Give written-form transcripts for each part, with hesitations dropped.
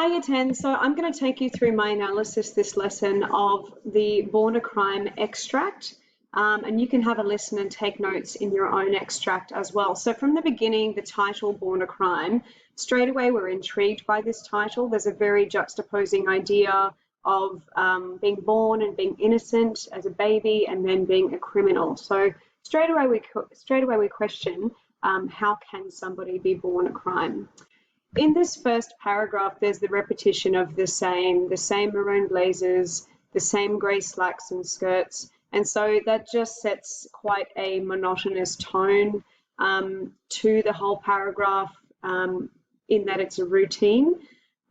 Hi, Year 10. So I'm going to take you through my analysis this lesson of the Born a Crime extract, and you can have a listen and take notes in your own extract as well. So from the beginning, the title Born a Crime, straight away we're intrigued by this title. There's a very juxtaposing idea of being born and being innocent as a baby and then being a criminal. So straight away we question, how can somebody be born a crime? In this first paragraph, there's the repetition of the same maroon blazers, the same grey slacks and skirts. And so that just sets quite a monotonous tone to the whole paragraph, in that it's a routine.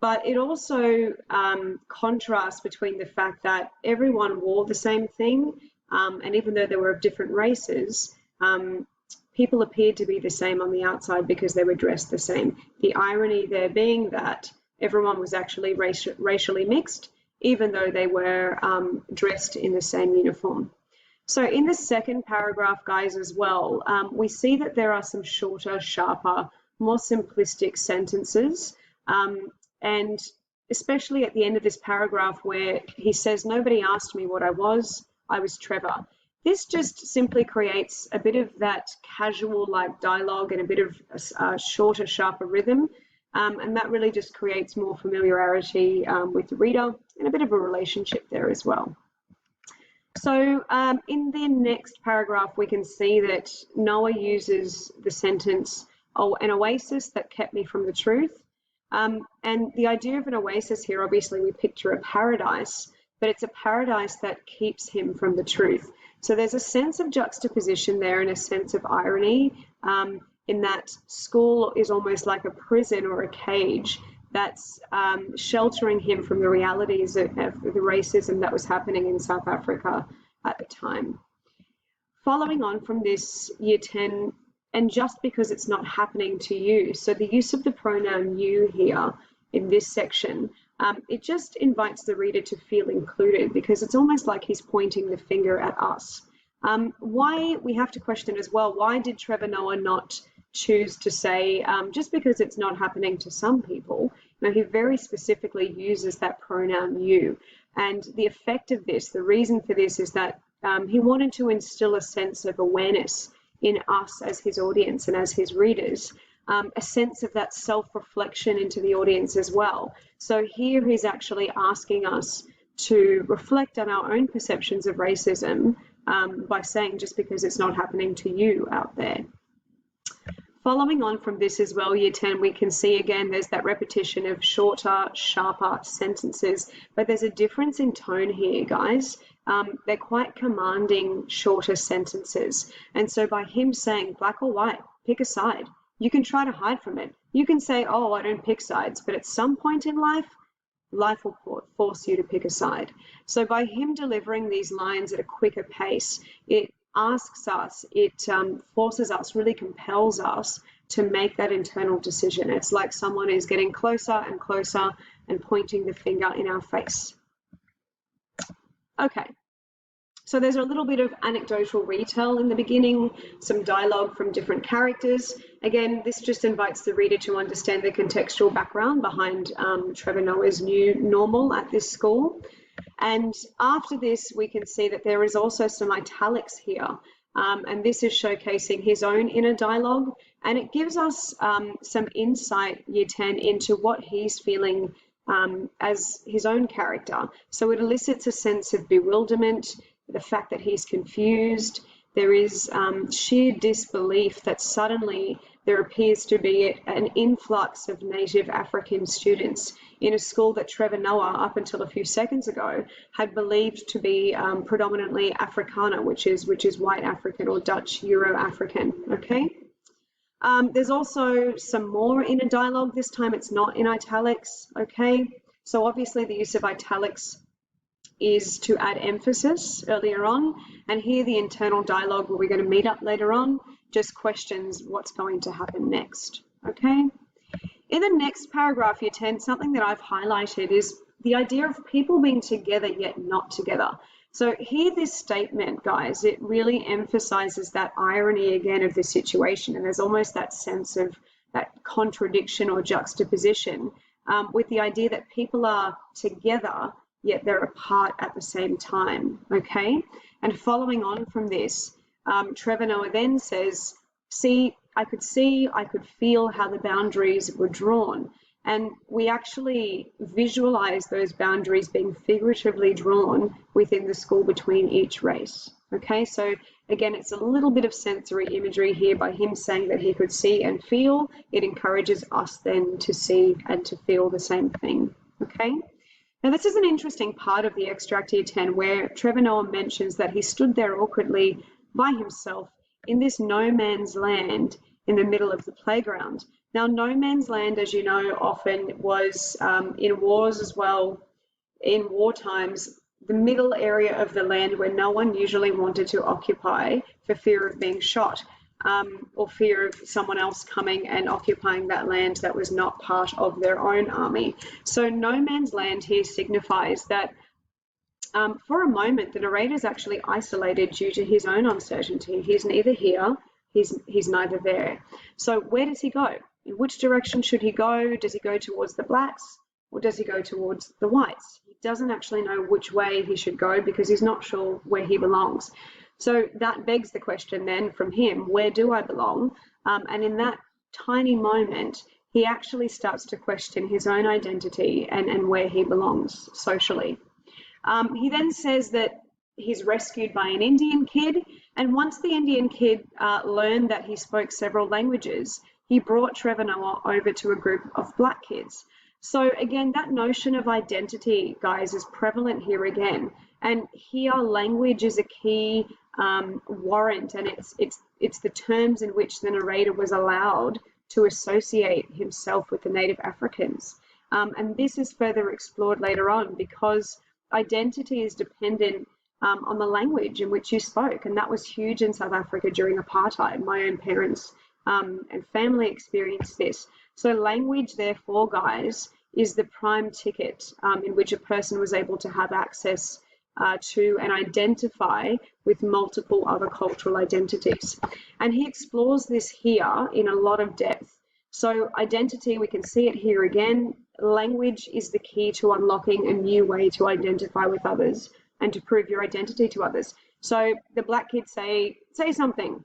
But it also contrasts between the fact that everyone wore the same thing, and even though they were of different races, people appeared to be the same on the outside because they were dressed the same. The irony there being that everyone was actually racially mixed, even though they were dressed in the same uniform. So in the second paragraph, guys, as well, we see that there are some shorter, sharper, more simplistic sentences, and especially at the end of this paragraph where he says, "Nobody asked me what I was Trevor." This just simply creates a bit of that casual like dialogue and a bit of shorter, sharper rhythm. And that really just creates more familiarity with the reader and a bit of a relationship there as well. So in the next paragraph, we can see that Noah uses the sentence, "Oh, an oasis that kept me from the truth." And the idea of an oasis here, obviously we picture a paradise, but it's a paradise that keeps him from the truth. So there's a sense of juxtaposition there and a sense of irony, in that school is almost like a prison or a cage that's sheltering him from the realities of the racism that was happening in South Africa at the time. Following on from this, Year 10, and just because it's not happening to you. So the use of the pronoun you here in this section, it just invites the reader to feel included because it's almost like he's pointing the finger at us. Why, we have to question as well, why did Trevor Noah not choose to say, just because it's not happening to some people? You know, he very specifically uses that pronoun you. And the effect of this, the reason for this is that he wanted to instill a sense of awareness in us as his audience and as his readers. A sense of that self-reflection into the audience as well. So here he's actually asking us to reflect on our own perceptions of racism by saying, just because it's not happening to you out there. Following on from this as well, Year 10, we can see again there's that repetition of shorter, sharper sentences, but there's a difference in tone here, guys. They're quite commanding, shorter sentences. And so by him saying black or white, pick a side, you can try to hide from it. You can say, oh, I don't pick sides, but at some point in life will force you to pick a side. So by him delivering these lines at a quicker pace, it asks us, it forces us, really compels us to make that internal decision. It's like someone is getting closer and closer and pointing the finger in our face. Okay. So there's a little bit of anecdotal retell in the beginning, some dialogue from different characters. Again, this just invites the reader to understand the contextual background behind Trevor Noah's new normal at this school. And after this, we can see that there is also some italics here. And this is showcasing his own inner dialogue. And it gives us some insight, Year 10, into what he's feeling as his own character. So it elicits a sense of bewilderment, the fact that he's confused. There is sheer disbelief that suddenly there appears to be an influx of native African students in a school that Trevor Noah, up until a few seconds ago, had believed to be predominantly Afrikaner, which is white African or Dutch Euro-African, okay? There's also some more inner dialogue. This time it's not in italics, okay? So obviously the use of italics is to add emphasis earlier on, and here the internal dialogue where we're going to meet up later on just questions what's going to happen next, okay? In the next paragraph, Year 10, something that I've highlighted is the idea of people being together yet not together. So here this statement, guys, it really emphasizes that irony again of the situation, and there's almost that sense of that contradiction or juxtaposition with the idea that people are together, yet they're apart at the same time, okay? And following on from this, Trevor Noah then says, I could feel how the boundaries were drawn. And we actually visualize those boundaries being figuratively drawn within the school between each race. Okay, so again, it's a little bit of sensory imagery here by him saying that he could see and feel. It encourages us then to see and to feel the same thing. Okay, now this is an interesting part of the extract year 10 where Trevor Noah mentions that he stood there awkwardly by himself in this no man's land in the middle of the playground. Now, no man's land, as you know, often was in wars as well, in war times, the middle area of the land where no one usually wanted to occupy for fear of being shot or fear of someone else coming and occupying that land that was not part of their own army. So no man's land here signifies that for a moment, the narrator is actually isolated due to his own uncertainty. He's neither here, he's neither there. So where does he go? In which direction should he go? Does he go towards the blacks or does he go towards the whites? He doesn't actually know which way he should go because he's not sure where he belongs. So that begs the question then from him, where do I belong? And in that tiny moment, he actually starts to question his own identity and where he belongs socially. He then says that he's rescued by an Indian kid, and once the Indian kid learned that he spoke several languages, he brought Trevor Noah over to a group of black kids. So again, that notion of identity, guys, is prevalent here again. And here, language is a key warrant, and it's the terms in which the narrator was allowed to associate himself with the native Africans. And this is further explored later on because identity is dependent on the language in which you spoke, and that was huge in South Africa during apartheid. My own parents and family experienced this. So language, therefore, guys, is the prime ticket in which a person was able to have access to and identify with multiple other cultural identities. And he explores this here in a lot of depth. So identity, we can see it here again. Language is the key to unlocking a new way to identify with others and to prove your identity to others. So the black kids say something.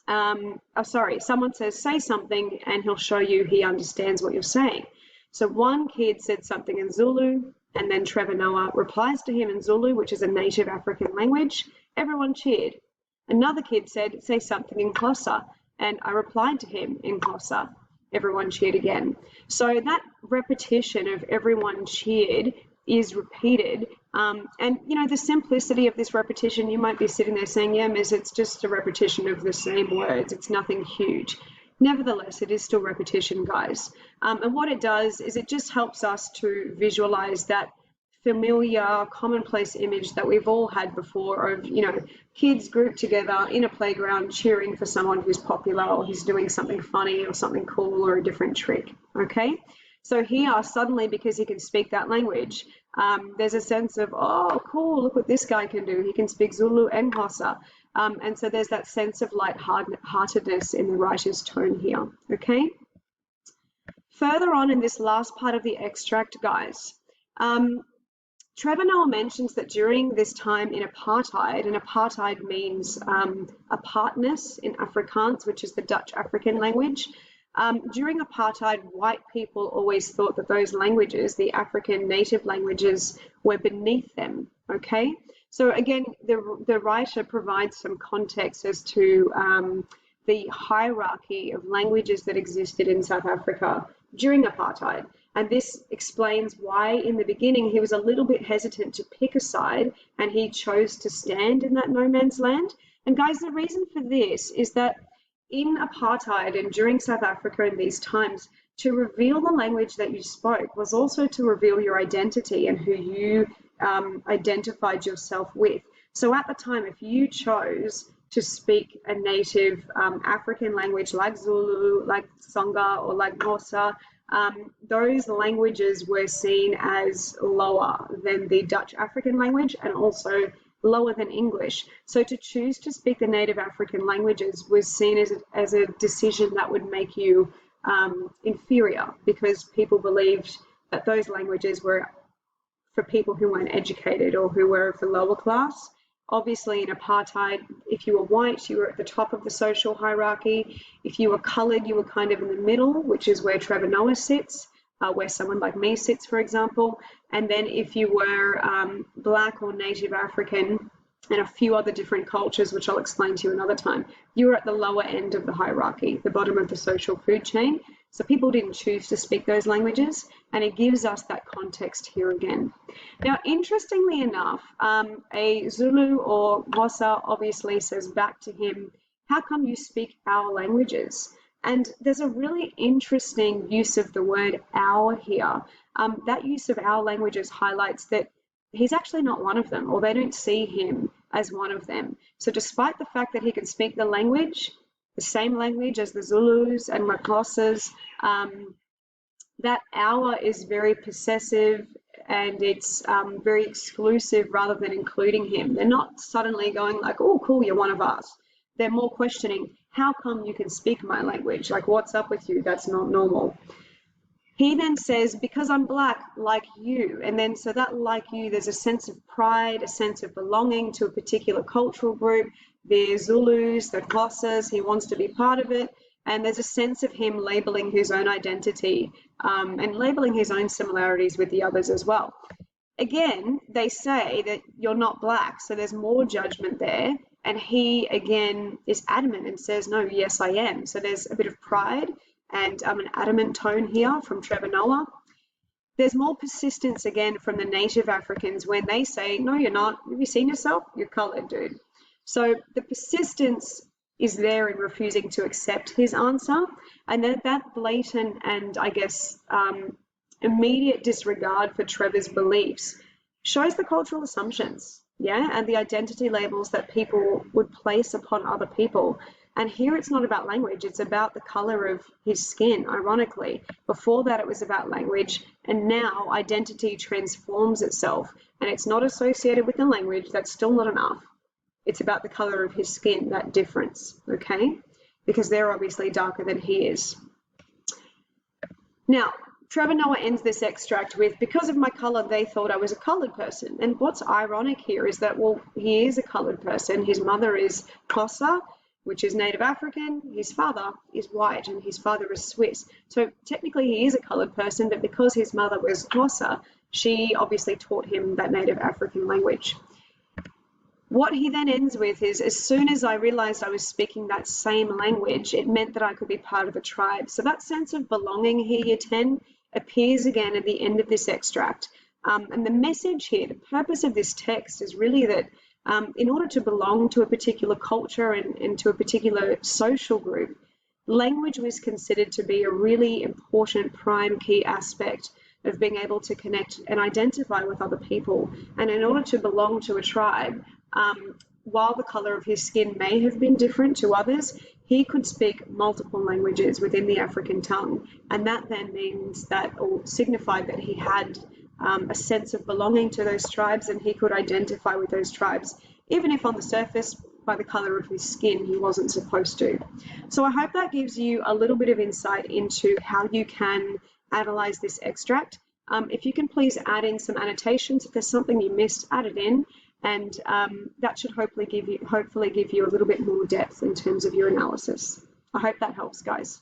Someone says, say something, and he'll show you he understands what you're saying. So one kid said something in Zulu, and then Trevor Noah replies to him in Zulu, which is a native African language. Everyone cheered. Another kid said, say something in Xhosa, and I replied to him in Xhosa. Everyone cheered again. So that repetition of everyone cheered is repeated. And, you know, the simplicity of this repetition, you might be sitting there saying, yeah, Miss, it's just a repetition of the same words. It's nothing huge. Nevertheless, it is still repetition, guys. And what it does is it just helps us to visualize that familiar, commonplace image that we've all had before of, you know, kids grouped together in a playground cheering for someone who's popular or who's doing something funny or something cool or a different trick, okay? So here, suddenly, because he can speak that language, there's a sense of, oh, cool, look what this guy can do. He can speak Zulu and Xhosa. And so there's that sense of lightheartedness in the writer's tone here, okay? Further on in this last part of the extract, guys, Trevor Noah mentions that during this time in apartheid, and apartheid means apartness in Afrikaans, which is the Dutch African language. During apartheid, white people always thought that those languages, the African native languages, were beneath them, okay? So again, the writer provides some context as to the hierarchy of languages that existed in South Africa during apartheid. And this explains why in the beginning he was a little bit hesitant to pick a side and he chose to stand in that no man's land. And guys, the reason for this is that in apartheid and during South Africa in these times, to reveal the language that you spoke was also to reveal your identity and who you identified yourself with. So at the time, if you chose to speak a native African language like Zulu, like Tsonga, or like Xhosa, those languages were seen as lower than the Dutch African language and also lower than English. So to choose to speak the native African languages was seen as a decision that would make you inferior because people believed that those languages were for people who weren't educated or who were of the lower class. Obviously, in apartheid, if you were white, you were at the top of the social hierarchy. If you were coloured, you were kind of in the middle, which is where Trevor Noah sits, where someone like me sits, for example. And then if you were black or Native African, and a few other different cultures, which I'll explain to you another time, you were at the lower end of the hierarchy, the bottom of the social food chain. So people didn't choose to speak those languages, and it gives us that context here again. Now, interestingly enough, a Zulu or Xhosa obviously says back to him, how come you speak our languages? And there's a really interesting use of the word our here. That use of our languages highlights that he's actually not one of them, or they don't see him as one of them. So despite the fact that he can speak the language, the same language as the Zulus and Xhosas, that our is very possessive and it's very exclusive rather than including him. They're not suddenly going like, oh, cool, you're one of us. They're more questioning, how come you can speak my language? Like, what's up with you? That's not normal. He then says, because I'm black, like you. And then so that like you, there's a sense of pride, a sense of belonging to a particular cultural group. The Zulus, the Xhosas, he wants to be part of it. And there's a sense of him labeling his own identity and labeling his own similarities with the others as well. Again, they say that you're not black, so there's more judgment there. And he, again, is adamant and says, no, yes, I am. So there's a bit of pride and an adamant tone here from Trevor Noah. There's more persistence again from the Native Africans when they say, no, you're not. Have you seen yourself? You're coloured, dude. So the persistence is there in refusing to accept his answer. And that blatant and, I guess, immediate disregard for Trevor's beliefs shows the cultural assumptions, yeah, and the identity labels that people would place upon other people. And here it's not about language, it's about the color of his skin, ironically. Before that, it was about language, and now identity transforms itself, and it's not associated with the language. That's still not enough. It's about the color of his skin, that difference, okay? Because they're obviously darker than he is. Now, Trevor Noah ends this extract with, because of my color, they thought I was a colored person. And what's ironic here is that, well, he is a colored person. His mother is Xhosa, which is Native African. His father is white and his father is Swiss. So technically he is a colored person, but because his mother was Xhosa, she obviously taught him that Native African language. What he then ends with is, as soon as I realized I was speaking that same language, it meant that I could be part of a tribe. So that sense of belonging here, year 10, appears again at the end of this extract. And the message here, the purpose of this text is really that in order to belong to a particular culture and to a particular social group, language was considered to be a really important prime key aspect of being able to connect and identify with other people. And in order to belong to a tribe, while the color of his skin may have been different to others, he could speak multiple languages within the African tongue. And that then means that, or signified that he had a sense of belonging to those tribes and he could identify with those tribes, even if on the surface, by the color of his skin, he wasn't supposed to. So I hope that gives you a little bit of insight into how you can analyze this extract. If you can please add in some annotations, if there's something you missed, add it in, and that should hopefully give you a little bit more depth in terms of your analysis. I hope that helps, guys.